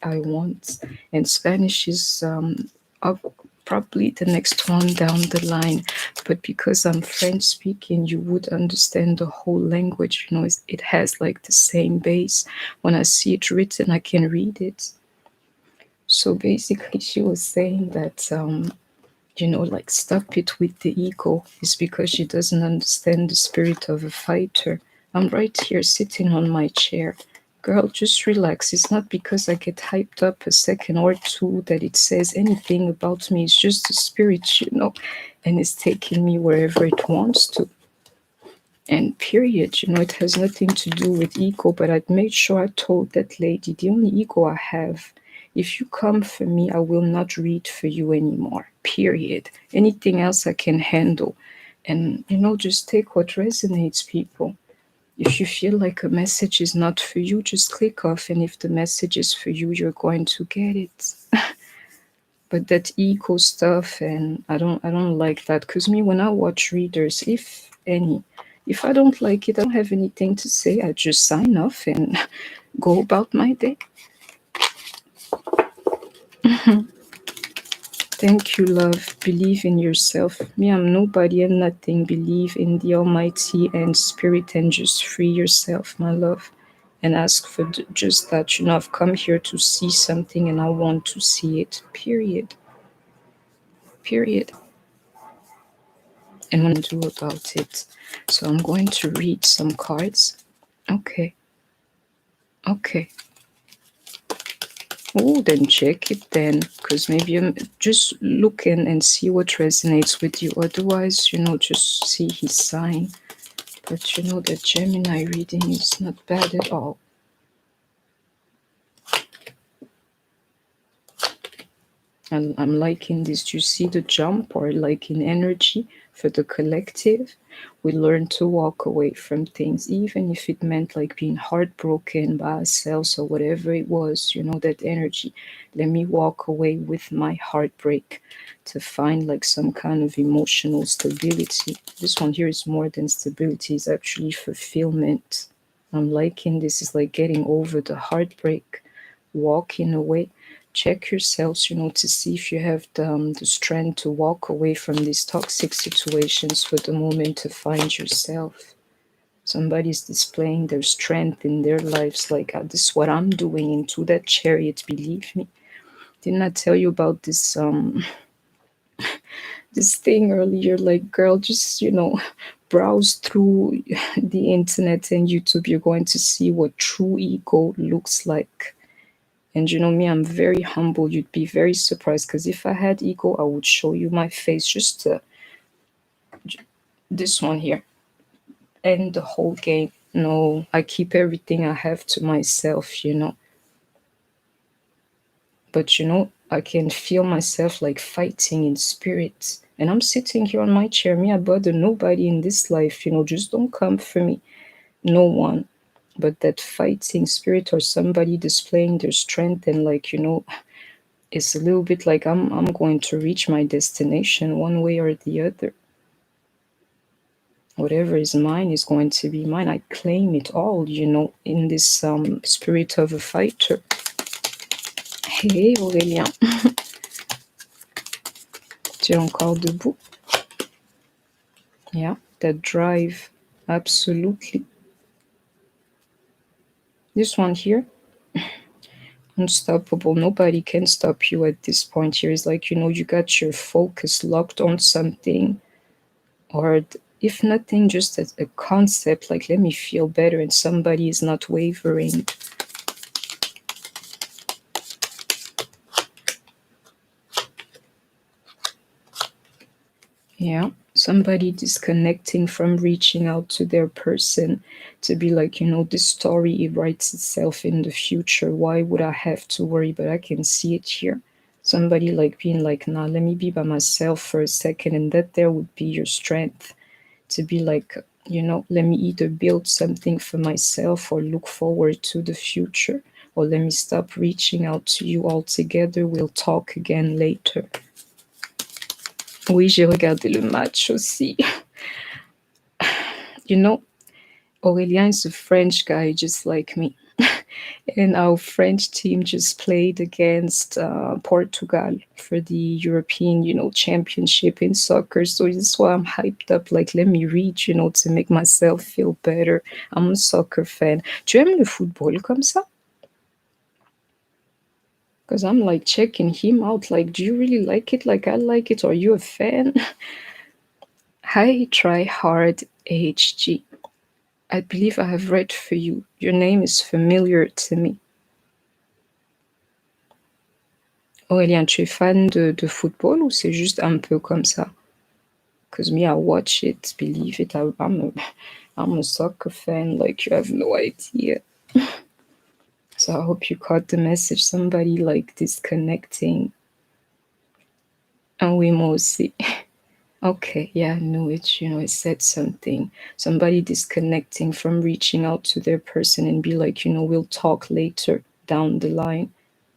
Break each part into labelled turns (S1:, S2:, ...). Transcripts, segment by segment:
S1: I want. And Spanish is up, probably the next one down the line. But because I'm French speaking, you would understand the whole language. You know, it has like the same base. When I see it written, I can read it. So basically, she was saying that, you know, like stop it with the ego, is because she doesn't understand the spirit of a fighter. I'm right here sitting on my chair. Girl, just relax. It's not because I get hyped up a second or two that it says anything about me. It's just the spirit, you know, and it's taking me wherever it wants to. And period, you know, it has nothing to do with ego, but I made sure I told that lady the only ego I have, if you come for me, I will not read for you anymore. Period. Anything else I can handle. And, you know, just take what resonates, people. If you feel like a message is not for you, just click off. And if the message is for you, you're going to get it. But that ego stuff, and I don't like that. Because me, when I watch readers, if I don't like it, I don't have anything to say. I just sign off and go about my day. Thank you, love. Believe in yourself. Me, I'm nobody and nothing. Believe in the Almighty and Spirit and just free yourself, my love. And ask for just that. You know, I've come here to see something and I want to see it. Period. Period. And what to do about it. So I'm going to read some cards. Okay. Okay. Oh, then check it then, because maybe I'm just looking and see what resonates with you. Otherwise, you know, just see his sign. But you know, the Gemini reading is not bad at all. And I'm liking this. Do you see the jump, or like in energy for the collective? We learn to walk away from things, even if it meant like being heartbroken by ourselves or whatever it was, you know, that energy. Let me walk away with my heartbreak to find like some kind of emotional stability. This one here is more than stability, it's actually fulfillment. I'm liking this. Is like getting over the heartbreak, walking away. Check yourselves, you know, to see if you have the strength to walk away from these toxic situations for the moment to find yourself. Somebody's displaying their strength in their lives, like this is what I'm doing into that chariot, believe me. Didn't I tell you about this this thing earlier? Like, girl, just, you know, browse through the internet and YouTube, you're going to see what true ego looks like. And you know me, I'm very humble. You'd be very surprised, because if I had ego, I would show you my face. Just this one here. And the whole game. No, I keep everything I have to myself, you know. But you know, I can feel myself like fighting in spirit. And I'm sitting here on my chair. Me, I bother nobody in this life, you know. Just don't come for me. No one. But that fighting spirit, or somebody displaying their strength, and like, you know, it's a little bit like I'm going to reach my destination one way or the other. Whatever is mine is going to be mine. I claim it all, you know, in this spirit of a fighter. Hey, Aurélien. Tu es encore debout? Yeah, that drive. Absolutely. This one here, unstoppable. Nobody can stop you at this point here. It's like, you know, you got your focus locked on something, or if nothing, just as a concept, like let me feel better, and somebody is not wavering. Yeah, somebody disconnecting from reaching out to their person, to be like, you know, this story, it writes itself in the future. Why would I have to worry? But I can see it here. Somebody like being like, nah, let me be by myself for a second, and that there would be your strength to be like, you know, let me either build something for myself or look forward to the future, or let me stop reaching out to you altogether. We'll talk again later. Oui, j'ai regardé le match aussi. You know, Aurélien is a French guy just like me. And our French team just played against Portugal for the European, championship in soccer. So that's why I'm hyped up. Like, let me read, to make myself feel better. I'm a soccer fan. Tu aimes le football comme ça? Because I'm like checking him out. Like, do you really like it? Like, I like it. Are you a fan? Hi, try hard HG. I believe I have read for you. Your name is familiar to me. Aurélien, tu es fan de football ou c'est juste un peu comme ça? Because me, I watch it, believe it. I'm a soccer fan, like you have no idea. So I hope you caught the message. Somebody like disconnecting. And we mostly. Okay, yeah, I knew it. It said something. Somebody disconnecting from reaching out to their person and be like, we'll talk later down the line.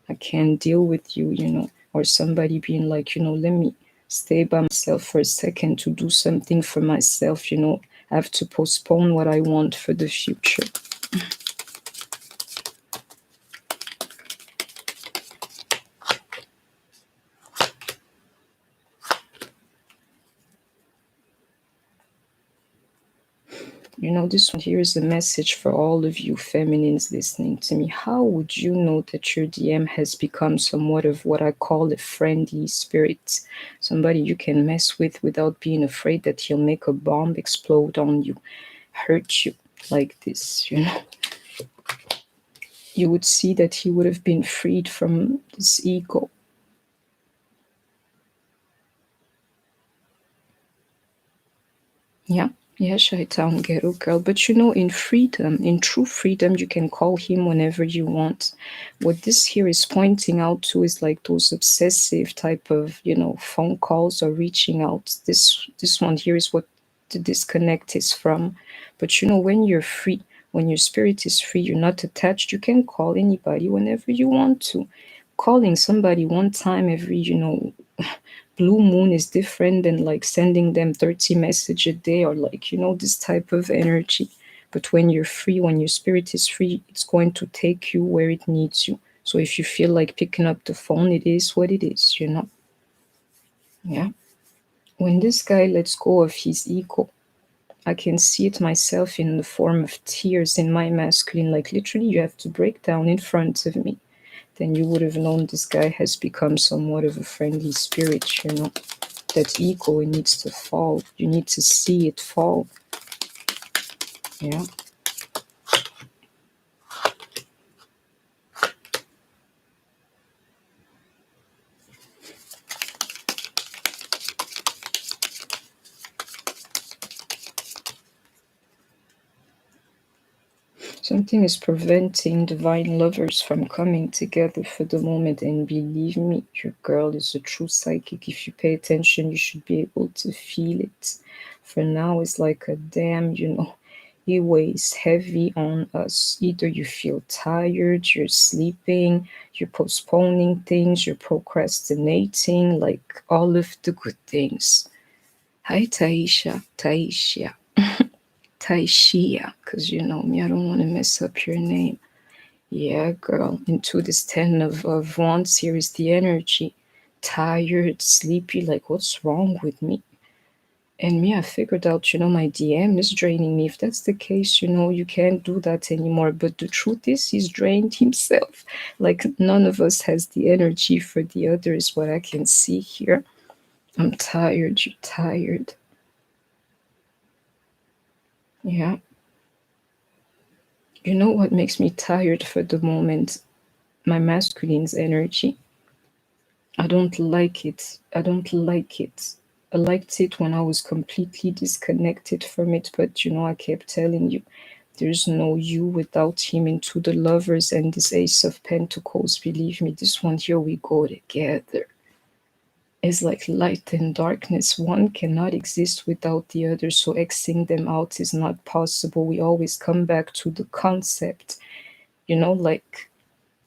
S1: I can't deal with you. Or somebody being like, let me stay by myself for a second to do something for myself. I have to postpone what I want for the future. This one here is a message for all of you feminines listening to me. How would you know that your DM has become somewhat of what I call a friendly spirit? Somebody you can mess with without being afraid that he'll make a bomb explode on you, hurt you like this, You would see that he would have been freed from this ego. Yeah, Shaitan Ghetto Girl. But in freedom, in true freedom, you can call him whenever you want. What this here is pointing out to is like those obsessive type of, phone calls or reaching out. This one here is what the disconnect is from. But when you're free, when your spirit is free, you're not attached, you can call anybody whenever you want to. Calling somebody one time every, blue moon is different than like sending them 30 messages a day or like this type of energy. But when you're free, when your spirit is free, it's going to take you where it needs you. So if you feel like picking up the phone, it is what it is. Yeah. When this guy lets go of his ego, I can see it myself in the form of tears in my masculine. Like literally you have to break down in front of me, then you would have known this guy has become somewhat of a friendly spirit. That ego, it needs to fall. You need to see it fall. Yeah. Something is preventing divine lovers from coming together for the moment, and believe me, your girl is a true psychic. If you pay attention, you should be able to feel it. For now, it's like a dam, it weighs heavy on us. Either you feel tired, you're sleeping, you're postponing things, you're procrastinating, like all of the good things. Hi, Taisha. Taishia, because me, I don't want to mess up your name. Yeah, girl, into this 10 of Wands here is the energy. Tired, sleepy, like what's wrong with me? And me, I figured out, my DM is draining me. If that's the case, you can't do that anymore. But the truth is, he's drained himself. Like none of us has the energy for the other, is what I can see here. I'm tired, you're tired. Yeah. You know what makes me tired for the moment? My masculine's energy. I don't like it. I don't like it. I liked it when I was completely disconnected from it, but I kept telling you, there's no you without him. Into the lovers and this Ace of Pentacles, believe me, this one here, we go together. It's like light and darkness. One cannot exist without the other, so Xing them out is not possible. We always come back to the concept, like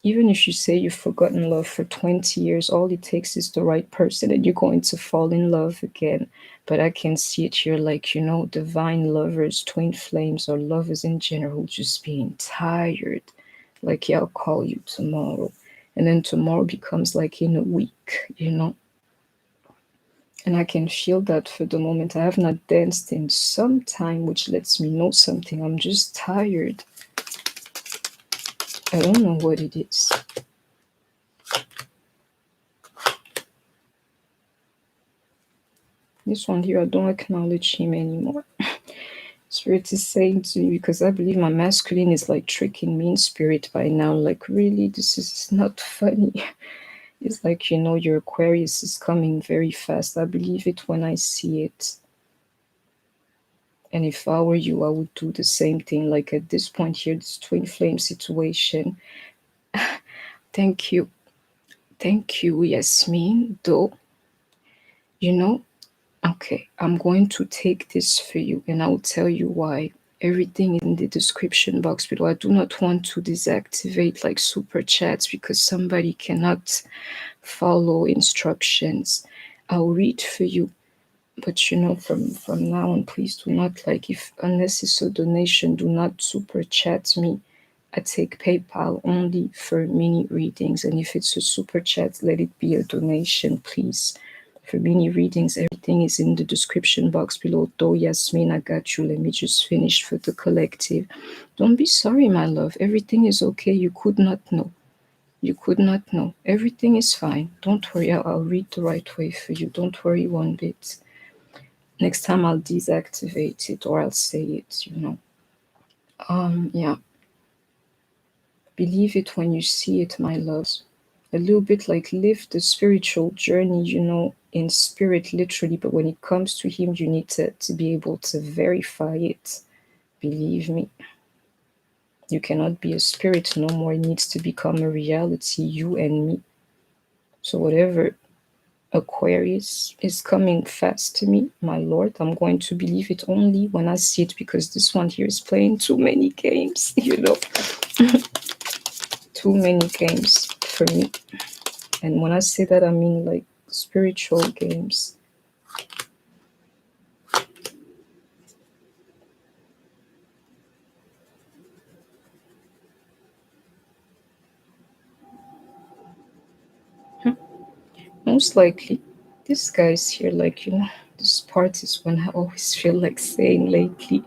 S1: even if you say you've forgotten love for 20 years, all it takes is the right person and you're going to fall in love again. But I can see it here like, divine lovers, twin flames, or lovers in general just being tired. Like, yeah, I'll call you tomorrow. And then tomorrow becomes like in a week. And I can feel that for the moment. I have not danced in some time, which lets me know something. I'm just tired. I don't know what it is. This one here, I don't acknowledge him anymore. Spirit is saying to me, because I believe my masculine is like tricking me in spirit by now. Like, really, this is not funny. It's like, your Aquarius is coming very fast. I believe it when I see it. And if I were you, I would do the same thing. Like at this point here, this twin flame situation. Thank you. Thank you, Yasmin. Though, you know, okay, I'm going to take this for you and I'll tell you why. Everything in the description box below. I do not want to deactivate like super chats because somebody cannot follow instructions. I'll read for you. But from now on, please do not, like, if unless it's a donation, do not super chat me. I take PayPal only for mini readings, and if it's a super chat, let it be a donation, please. For mini readings, everything is in the description box below. Though, Yasmin, I got you. Let me just finish for the collective. Don't be sorry, my love. Everything is okay. You could not know. You could not know. Everything is fine. Don't worry. I'll read the right way for you. Don't worry one bit. Next time I'll deactivate it or I'll say it. Yeah. Believe it when you see it, my loves. A little bit like live the spiritual journey, in spirit, literally. But when it comes to him, you need to be able to verify it. Believe me. You cannot be a spirit no more. It needs to become a reality, you and me. So whatever Aquarius is coming fast to me, my lord, I'm going to believe it only when I see it, because this one here is playing too many games, too many games for me. And when I say that, I mean like spiritual games. Most likely, this guy's here, like, this part is when I always feel like saying lately,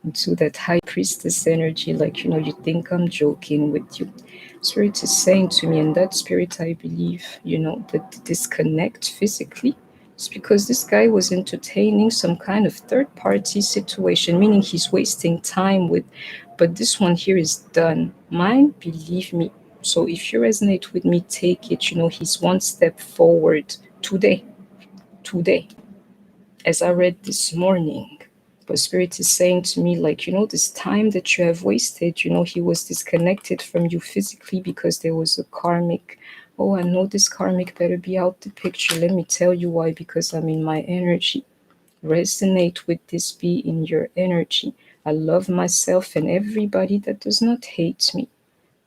S1: into that high priestess energy, like, you think I'm joking with you. Spirit is saying to me, and that spirit, I believe, that the disconnect physically, it's because this guy was entertaining some kind of third party situation, meaning he's wasting time with, but this one here is done. Mine, believe me. So if you resonate with me, take it. He's one step forward today. Today, as I read this morning. But Spirit is saying to me, like, this time that you have wasted, he was disconnected from you physically because there was a karmic. Oh, I know this karmic better be out the picture. Let me tell you why, because I'm in my energy. Resonate with this, be in your energy. I love myself and everybody that does not hate me.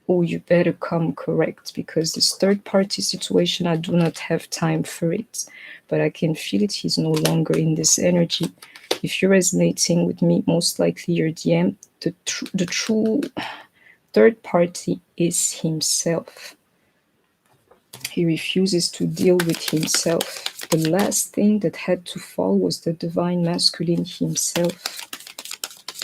S1: Oh, you better come correct, because this third party situation, I do not have time for it. But I can feel it. He's no longer in this energy. If you're resonating with me, most likely your DM, the true third party is himself. He refuses to deal with himself. The last thing that had to fall was the divine masculine himself.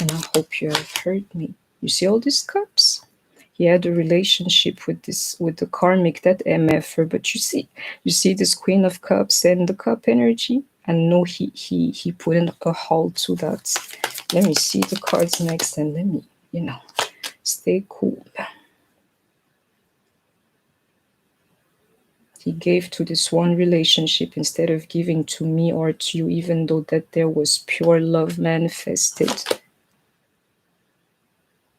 S1: And I hope you have heard me. You see all these cups? He had a relationship with the karmic, that MFer, but you see this Queen of Cups and the cup energy. And no, he put in a halt to that. Let me see the cards next, and let me, stay cool. He gave to this one relationship instead of giving to me or to you, even though that there was pure love manifested.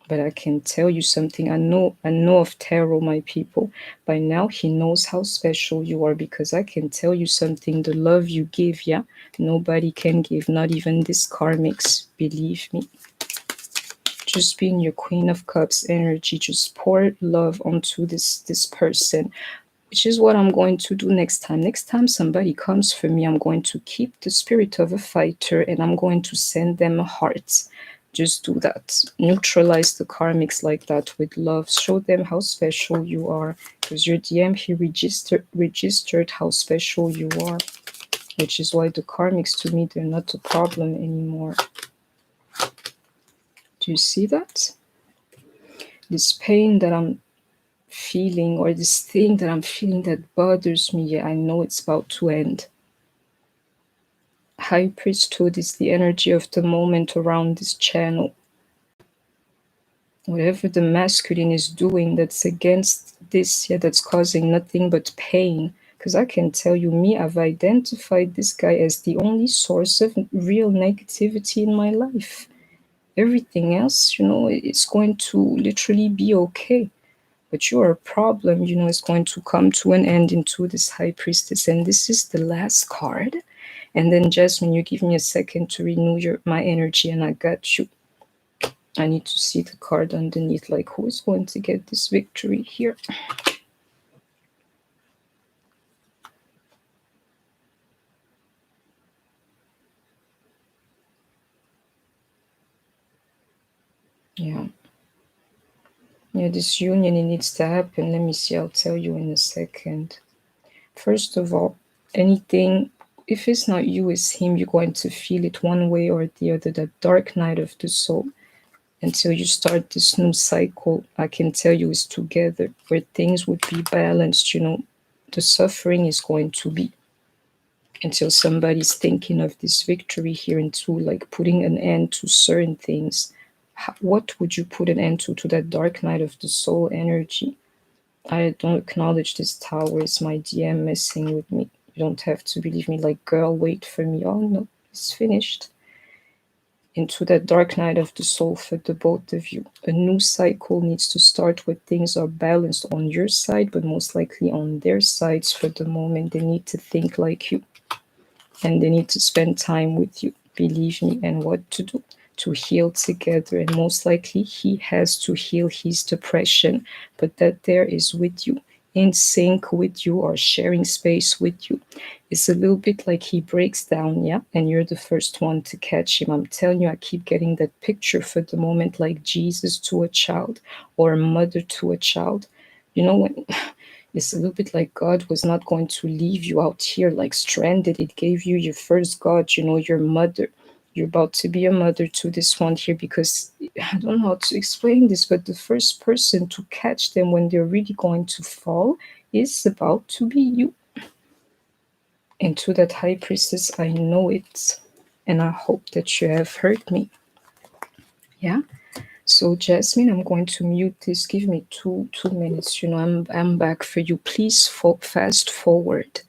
S1: But I can tell you something. I know of tarot, my people. By now, he knows how special you are, because I can tell you something. The love you give, yeah, nobody can give, not even this karmics, believe me. Just being your Queen of Cups energy, just pour love onto this person, which is what I'm going to do next time. Next time somebody comes for me, I'm going to keep the spirit of a fighter and I'm going to send them a heart. Just do that. Neutralize the karmics like that with love. Show them how special you are. Because your DM, he registered how special you are. Which is why the karmics, to me, they're not a problem anymore. Do you see that? This pain that I'm feeling, or this thing that I'm feeling that bothers me, yeah, I know it's about to end. High priesthood is the energy of the moment around this channel. Whatever the masculine is doing that's against this, yeah, that's causing nothing but pain. Because I can tell you, me, I've identified this guy as the only source of real negativity in my life. Everything else, it's going to literally be okay. But you're a problem, it's going to come to an end into this high priestess. And this is the last card. And then Jasmine, you give me a second to renew my energy, and I got you. I need to see the card underneath, like who is going to get this victory here. Yeah. Yeah, this union, it needs to happen. Let me see, I'll tell you in a second. First of all, anything, if it's not you, it's him, you're going to feel it one way or the other, that dark night of the soul. Until you start this new cycle, I can tell you, is together, where things would be balanced, the suffering is going to be, until somebody's thinking of this victory here, into like putting an end to certain things. What would you put an end to that dark night of the soul energy? I don't acknowledge this tower. It's my DM messing with me. You don't have to believe me, like, girl, wait for me. Oh no, it's finished. Into that dark night of the soul for the both of you. A new cycle needs to start where things are balanced on your side, but most likely on their sides for the moment. They need to think like you, and they need to spend time with you, believe me, and what to do to heal together. And most likely he has to heal his depression, but that there is with you, in sync with you, or sharing space with you. It's a little bit like he breaks down, yeah, and you're the first one to catch him. I'm telling you, I keep getting that picture for the moment, like Jesus to a child, or a mother to a child. When it's a little bit like God was not going to leave you out here like stranded. It gave you your first God, your mother. You're about to be a mother to this one here, because I don't know how to explain this, but the first person to catch them when they're really going to fall is about to be you. And to that high priestess, I know it, and I hope that you have heard me. Yeah. So Jasmine, I'm going to mute this. Give me two minutes. I'm back for you. Please fast forward.